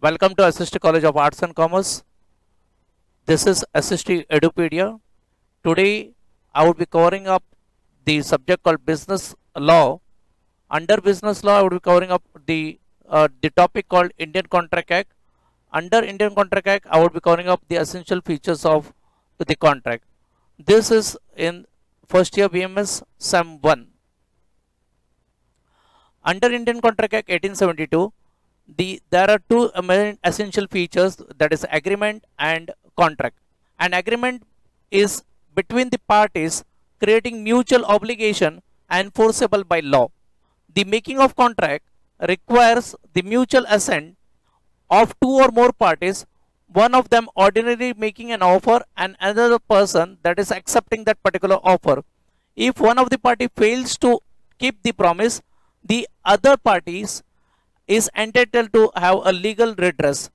Welcome to SST College of Arts and Commerce. This is SST Edupedia. Today I will be covering up the subject called business law. Under business law, I will be covering up the topic called Indian Contract Act. Under Indian Contract Act, I will be covering up the essential features of the contract. This is in first year BMS Sem 1. Under Indian Contract Act 1872, there are two main essential features, that is agreement and contract. An agreement is between the parties creating mutual obligation enforceable by law. The making of contract requires the mutual assent of two or more parties, one of them ordinarily making an offer and another person that is accepting that particular offer. If one of the party fails to keep the promise, the other parties is entitled to have a legal redress.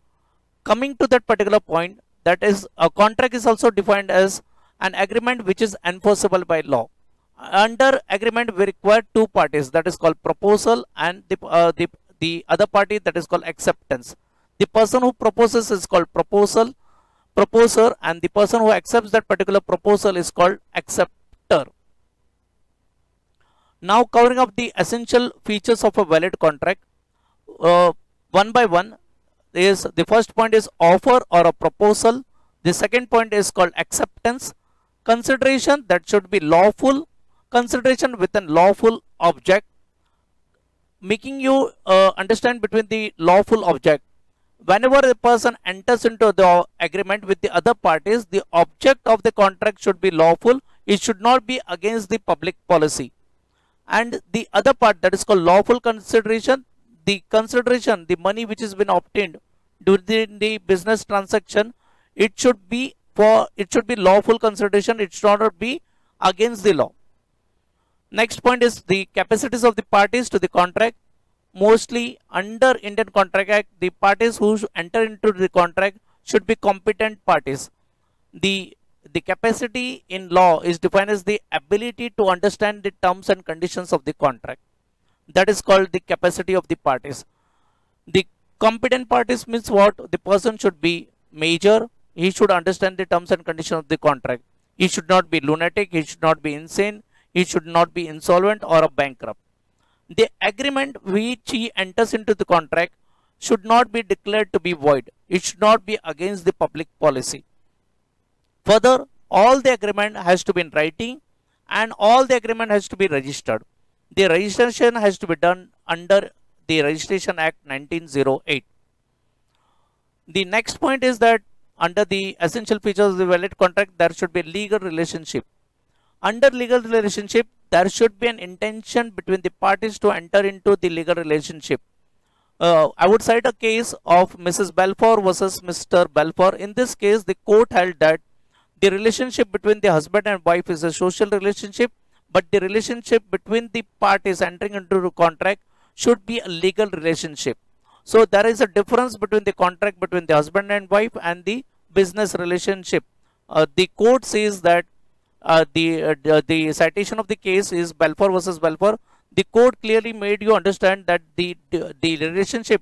Coming to that particular point, that is, a contract is also defined as an agreement which is enforceable by law. Under agreement, we require two parties, that is called proposal, and the other party, that is called acceptance. The person who proposes is called proposer, and the person who accepts that particular proposal is called acceptor. Now, covering up the essential features of a valid contract, one by one, is the first point is offer or a proposal. The second point is called acceptance. Consideration, that should be lawful. Consideration with a lawful object. Making you understand between the lawful object. Whenever a person enters into the agreement with the other parties, the object of the contract should be lawful. It should not be against the public policy. And the other part, that is called lawful consideration. The consideration, the money which has been obtained during the business transaction, it should be lawful consideration. It should not be against the law. Next point is the capacities of the parties to the contract. Mostly under Indian Contract Act, the parties who enter into the contract should be competent parties. The capacity in law is defined as the ability to understand the terms and conditions of the contract. That is called the capacity of the parties. The competent parties means what? The person should be major. He should understand the terms and conditions of the contract. He should not be lunatic. He should not be insane. He should not be insolvent or a bankrupt. The agreement which he enters into the contract should not be declared to be void. It should not be against the public policy. Further, all the agreement has to be in writing and all the agreement has to be registered. The registration has to be done under the Registration Act 1908. The next point is that under the essential features of the valid contract, there should be a legal relationship. Under legal relationship, there should be an intention between the parties to enter into the legal relationship. I would cite a case of Mrs. Balfour versus Mr. Balfour. In this case, the court held that the relationship between the husband and wife is a social relationship, but the relationship between the parties entering into the contract should be a legal relationship. So there is a difference between the contract between the husband and wife and the business relationship. The court says that the citation of the case is Balfour versus Balfour. The court clearly made you understand that the relationship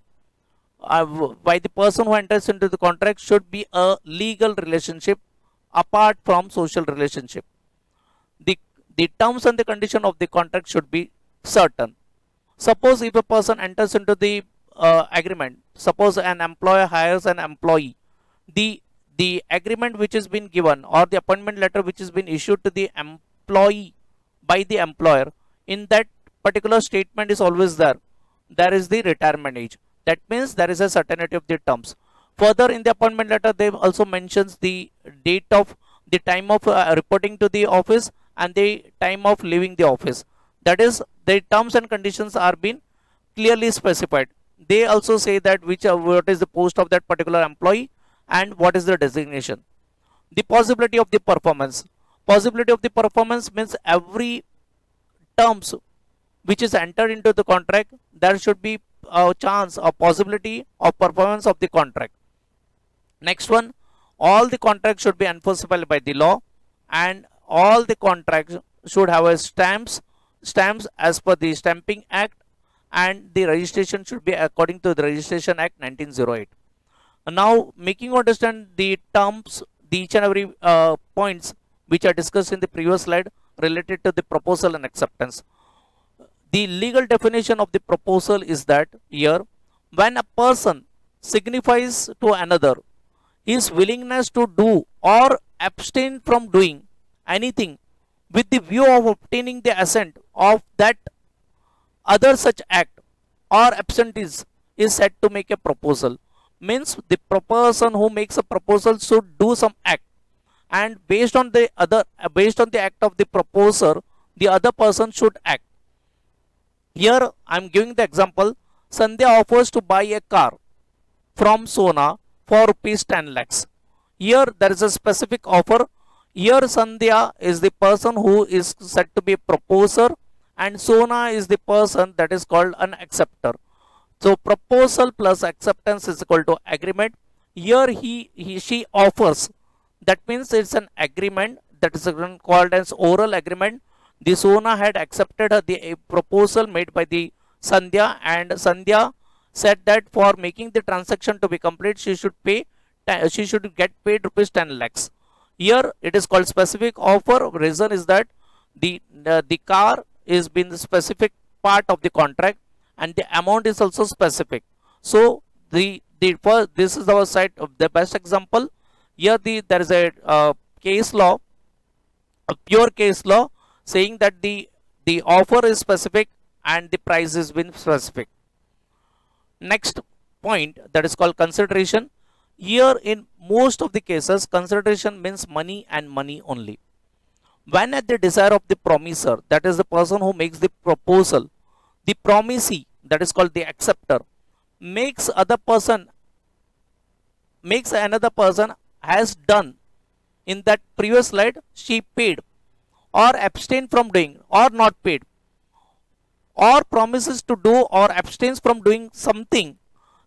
by the person who enters into the contract should be a legal relationship apart from social relationship. The terms and the condition of the contract should be certain. Suppose if a person enters into the agreement, suppose an employer hires an employee, the agreement which has been given or the appointment letter which has been issued to the employee by the employer, in that particular statement is always there is the retirement age. That means there is a certainty of the terms. Further, in the appointment letter, they also mentions the date of the time of reporting to the office and the time of leaving the office. That is, the terms and conditions are being clearly specified. They also say that what is the post of that particular employee and what is the designation. The possibility of the performance. Possibility of the performance means every terms which is entered into the contract, there should be a chance or possibility of performance of the contract. Next one, all the contracts should be enforceable by the law and all the contracts should have a stamps as per the Stamping Act, and the registration should be according to the Registration Act 1908. Now, making you understand the terms, the each and every points which are discussed in the previous slide related to the proposal and acceptance. The legal definition of the proposal is that here, when a person signifies to another his willingness to do or abstain from doing anything with the view of obtaining the assent of that other such act or absentees is said to make a proposal. Means the person who makes a proposal should do some act, and based on the act of the proposer, the other person should act. Here I am giving the example. Sandhya offers to buy a car from Sona for rupees 10 lakhs. Here there is a specific offer. Here Sandhya is the person who is said to be a proposer, and Sona is the person that is called an acceptor. So proposal plus acceptance is equal to agreement. Here she offers. That means it's an agreement that is called as oral agreement. The Sona had accepted the proposal made by the Sandhya, and Sandhya said that for making the transaction to be complete, she should get paid rupees 10 lakhs. Here it is called specific offer. Reason is that the car is been the specific part of the contract, and the amount is also specific. So this is our side of the best example. Here there is a case law, a pure case law, saying that the offer is specific and the price has been specific. Next point, that is called consideration. Here in most of the cases, consideration means money and money only. When at the desire of the promiser, that is the person who makes the proposal, the promisee, that is called the acceptor, makes another person has done in that previous slide, she paid or abstain from doing or not paid, or promises to do or abstains from doing something,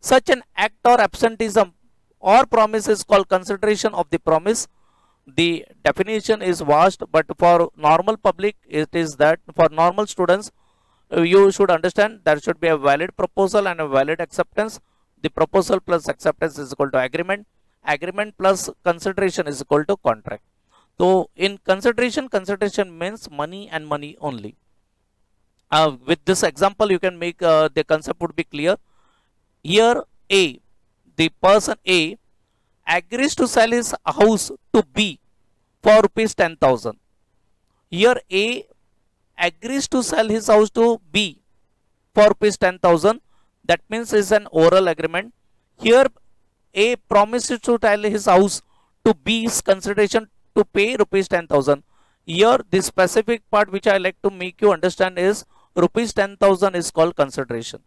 such an act or absenteeism or promise is called consideration of the promise. The definition is vast, but for normal public it is that for normal students you should understand there should be a valid proposal and a valid acceptance. The proposal plus acceptance is equal to agreement. Agreement plus consideration is equal to contract. So in consideration means money and money only. With this example you can make the concept would be clear. Here the person A agrees to sell his house to B for rupees 10,000. Here A agrees to sell his house to B for rupees 10,000. That means it's an oral agreement. Here A promises to sell his house to B's consideration to pay rupees 10,000. Here the specific part which I like to make you understand is rupees 10,000 is called consideration.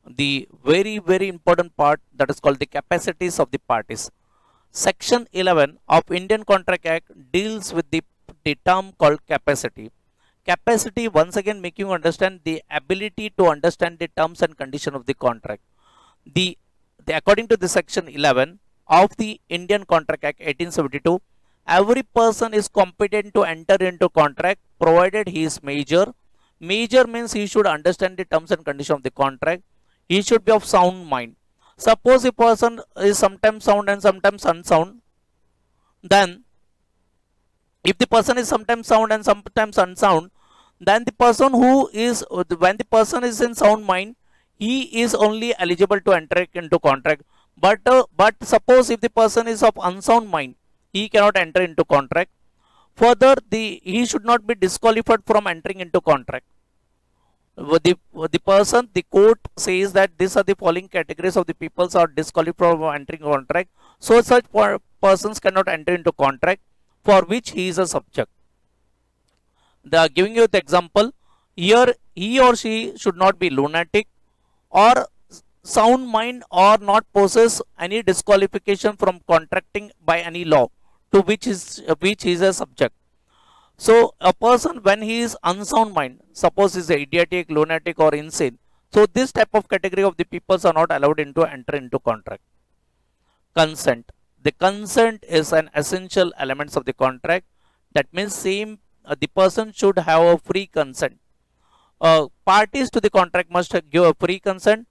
The very important part, that is called the capacities of the parties. Section 11 of Indian Contract Act deals with the term called capacity. Capacity, once again making you understand the ability to understand the terms and condition of the contract. According to the section 11 of the Indian Contract Act 1872, every person is competent to enter into contract provided he is major. Major means he should understand the terms and condition of the contract. He should be of sound mind. Suppose a person is sometimes sound and sometimes unsound, then if the person is sometimes sound and sometimes unsound, then the person when the person is in sound mind, he is only eligible to enter into contract. But suppose if the person is of unsound mind, he cannot enter into contract. Further, he should not be disqualified from entering into contract. The court says that these are the following categories of the peoples are disqualified from entering contract. So such persons cannot enter into contract for which he is a subject. They are giving you the example. Here he or she should not be lunatic or sound mind or not possess any disqualification from contracting by any law to which is a subject. So a person when he is unsound mind, suppose he is idiotic, lunatic or insane, so this type of category of the peoples are not allowed to enter into contract. Consent. The consent is an essential elements of the contract. That means the person should have a free consent. Parties to the contract must give a free consent.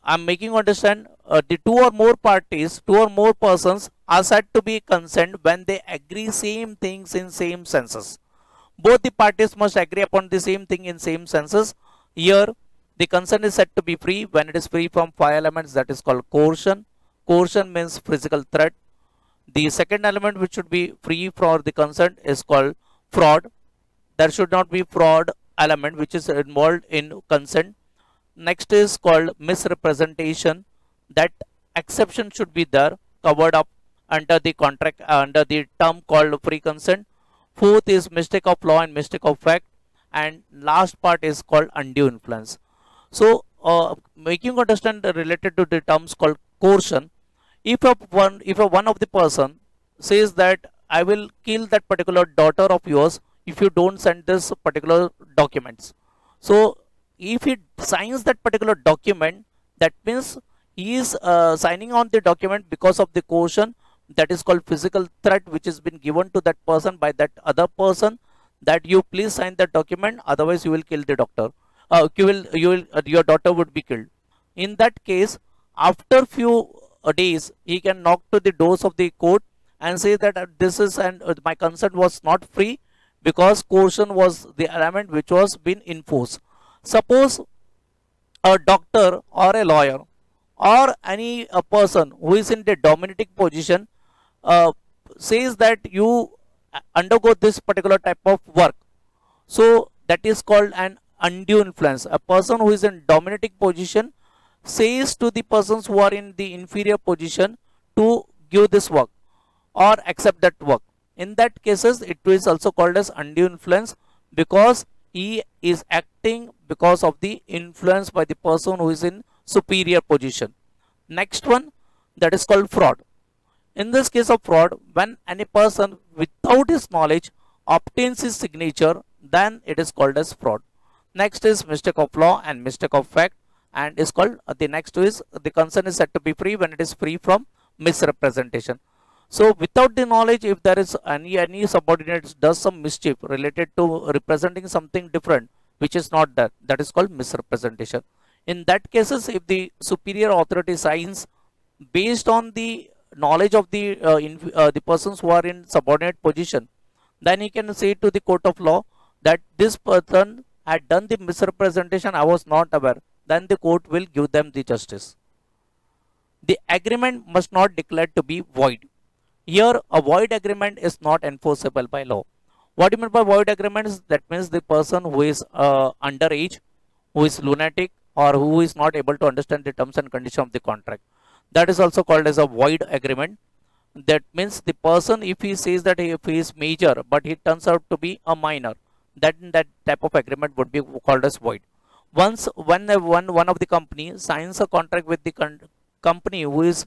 I'm making understand the two or more parties, two or more persons are said to be consent when they agree same things in same senses. Both the parties must agree upon the same thing in same senses. Here, the consent is said to be free when it is free from five elements, that is called coercion. Coercion means physical threat. The second element which should be free for the consent is called fraud. There should not be fraud element which is involved in consent. Next is called misrepresentation. That exception should be there, covered up under the contract, under the term called free consent. Fourth is mistake of law and mistake of fact, and last part is called undue influence. So making understand related to the terms called coercion. If one of the person says that I will kill that particular daughter of yours if you don't send this particular documents. So if he signs that particular document, that means he is signing on the document because of the coercion, that is called physical threat, which has been given to that person by that other person, that you please sign that document, otherwise you will kill the doctor. Your daughter would be killed. In that case, after few days, he can knock to the doors of the court and say that this is and my consent was not free because coercion was the element which was been enforced. Suppose a doctor or a lawyer or any person who is in the dominating position says that you undergo this particular type of work. So that is called an undue influence. A person who is in dominating position says to the persons who are in the inferior position to give this work or accept that work. In that cases, it is also called as undue influence because he is acting because of the influence by the person who is in superior position. Next one, that is called fraud. In this case of fraud, when any person without his knowledge obtains his signature, then it is called as fraud. Next is mistake of law and mistake of fact, and is called the next is the consent is said to be free when it is free from misrepresentation. So without the knowledge, if there is any subordinate does some mischief related to representing something different which is not there, that is called misrepresentation. In that cases, if the superior authority signs based on the knowledge of the persons who are in subordinate position, then he can say to the court of law that this person had done the misrepresentation, I was not aware. Then the court will give them the justice. The agreement must not declare to be void. Here, a void agreement is not enforceable by law. What do you mean by void agreements? That means the person who is underage, who is lunatic, or who is not able to understand the terms and conditions of the contract. That is also called as a void agreement. That means the person, if he says that if he is major, but he turns out to be a minor, that type of agreement would be called as void. When one of the company signs a contract with the company who is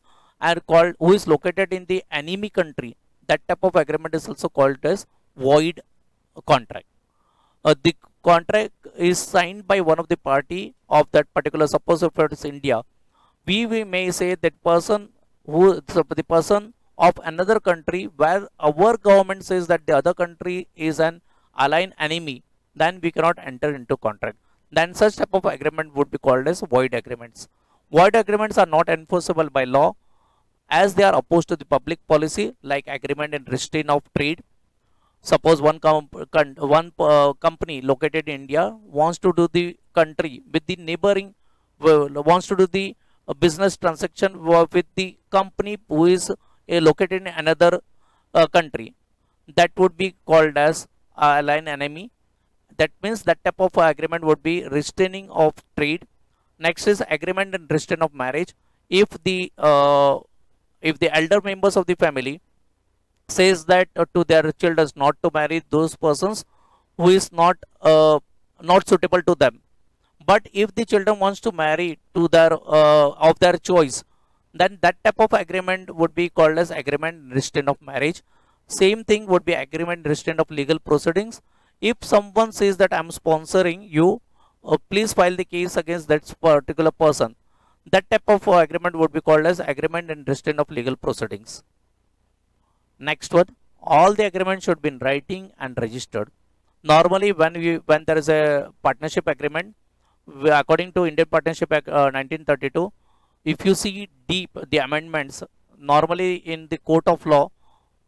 located in the enemy country, that type of agreement is also called as void contract. The contract is signed by one of the party of that particular, suppose if it is India, we may say that the person of another country where our government says that the other country is an aligned enemy, then we cannot enter into contract. Then such type of agreement would be called as void agreements. Void agreements are not enforceable by law as they are opposed to the public policy, like agreement in restraint of trade. Suppose one company located in India wants to do the country with the neighboring, wants to do the business transaction with the company who is located in another country. That would be called as aligned enemy. That means that type of agreement would be restraining of trade. Next is agreement and restraint of marriage. If the elder members of the family says that to their children not to marry those persons who is not suitable to them, but if the children wants to marry to their of their choice, then that type of agreement would be called as agreement and restraint of marriage. Same thing would be agreement and restraint of legal proceedings. If someone says that I am sponsoring you, please file the case against that particular person, that type of agreement would be called as agreement and restraint of legal proceedings. Next one, all the agreements should be in writing and registered. Normally, when there is a partnership agreement, according to Indian Partnership Act 1932, If you see deep the amendments, normally in the court of law,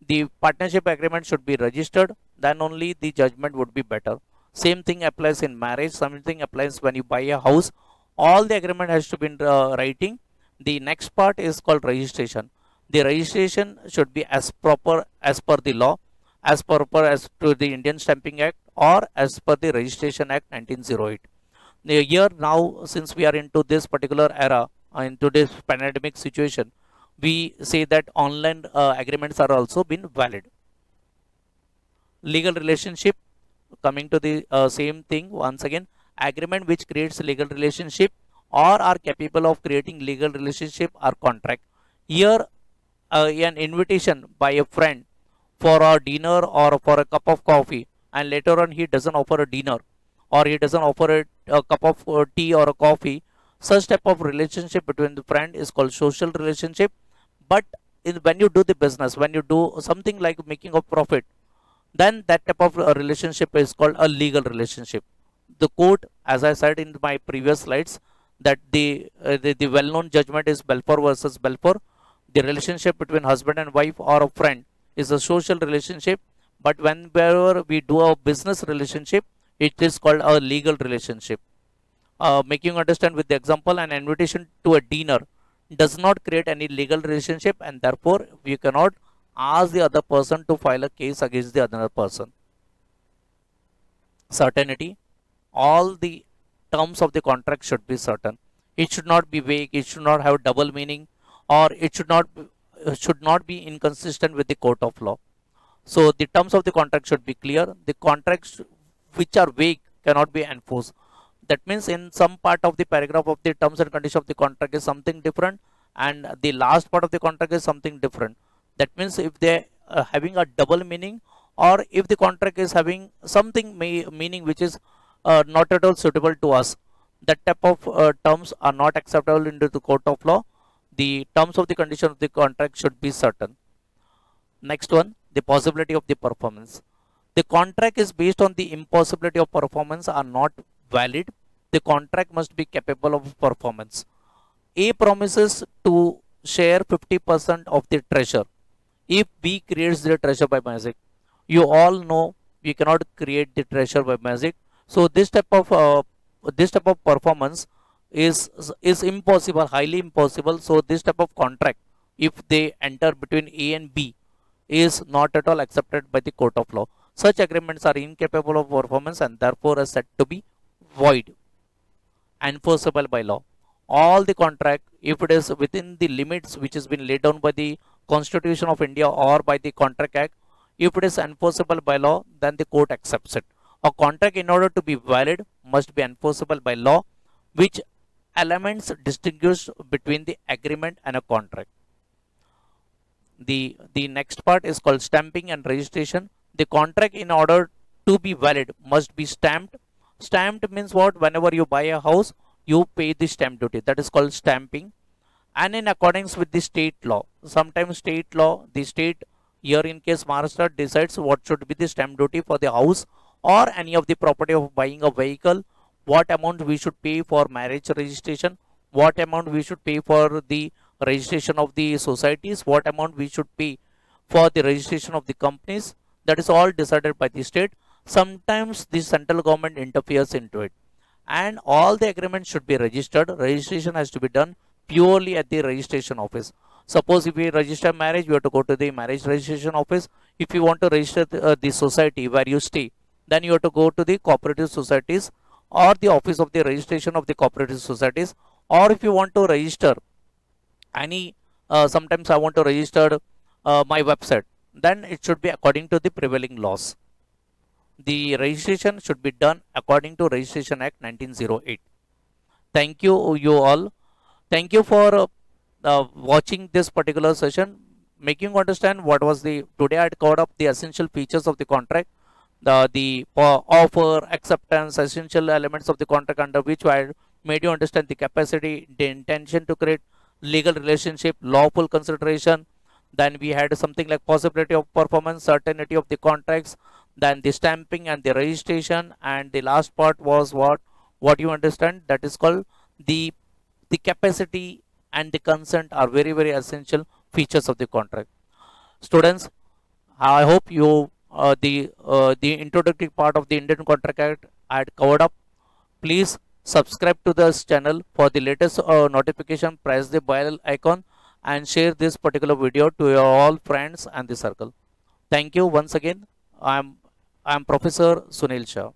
the partnership agreement should be registered, then only the judgment would be better. Same thing applies in marriage, something applies when you buy a house. All the agreement has to be in writing. The next part is called registration. The registration should be as proper as per the law, as proper as to the Indian Stamping Act, or as per the Registration Act 1908. Here now, since we are into this particular era, into this pandemic situation, we say that online agreements are also been valid. Legal relationship, coming to the same thing once again, agreement which creates legal relationship or are capable of creating legal relationship or contract. Here an invitation by a friend for a dinner or for a cup of coffee, and later on he doesn't offer a dinner or he doesn't offer a cup of tea or a coffee, such type of relationship between the friend is called social relationship. But when you do the business, when you do something like making a profit, then that type of relationship is called a legal relationship. The court, as I said in my previous slides, that the well-known judgment is Balfour versus Balfour. The relationship between husband and wife or a friend is a social relationship, but whenever we do a business relationship, it is called a legal relationship. Making you understand with the example, an invitation to a dinner does not create any legal relationship, and therefore we cannot ask the other person to file a case against the other person. Certainty, all the terms of the contract should be certain. It should not be vague, it should not have double meaning, or it should not be inconsistent with the court of law. So the terms of the contract should be clear. The contracts which are vague cannot be enforced. That means in some part of the paragraph of the terms and conditions of the contract is something different, and the last part of the contract is something different. That means if they are having a double meaning, or if the contract is having something meaning which is not at all suitable to us, that type of terms are not acceptable into the court of law. The terms of the condition of the contract should be certain. Next one, the possibility of the performance. The contract is based on the impossibility of performance are not valid. The contract must be capable of performance. A promises to share 50% of the treasure if B creates the treasure by magic. You all know we cannot create the treasure by magic. So this type of performance is impossible, highly impossible. So this type of contract, if they enter between A and B, is not at all accepted by the court of law. Such agreements are incapable of performance and therefore are said to be void, enforceable by law. All the contract, if it is within the limits which has been laid down by the Constitution of India or by the Contract Act, if it is enforceable by law, then the court accepts it. A contract, in order to be valid, must be enforceable by law. Which elements distinguish between the agreement and a contract? The next part is called stamping and registration. The contract, in order to be valid, must be stamped. Stamped means what? Whenever you buy a house, you pay the stamp duty. That is called stamping. And in accordance with the state law, sometimes state law, the state, here in case Maharashtra, decides what should be the stamp duty for the house or any of the property of buying a vehicle, what amount we should pay for marriage registration, what amount we should pay for the registration of the societies, what amount we should pay for the registration of the companies. That is all decided by the state. Sometimes the central government interferes into it, and all the agreements should be registered. Registration has to be done purely at the registration office. Suppose if we register marriage, we have to go to the marriage registration office. If you want to register the society where you stay, then you have to go to the cooperative societies or the office of the registration of the cooperative societies. Or if you want to register any, sometimes I want to register my website, then it should be according to the prevailing laws. The registration should be done according to Registration Act 1908. Thank you all. Thank you for watching this particular session, making you understand what was today I had covered up the essential features of the contract, the offer, acceptance, essential elements of the contract under which I made you understand the capacity, the intention to create legal relationship, lawful consideration. Then we had something like possibility of performance, certainty of the contracts, then the stamping and the registration, and the last part was what you understand, that is called the capacity and the consent are very, very essential features of the contract. Students, I hope you the introductory part of the Indian Contract Act I had covered up. Please subscribe to this channel for the latest notification. Press the bell icon and share this particular video to your all friends and the circle. Thank you once again. I'm Professor Sunil Shah.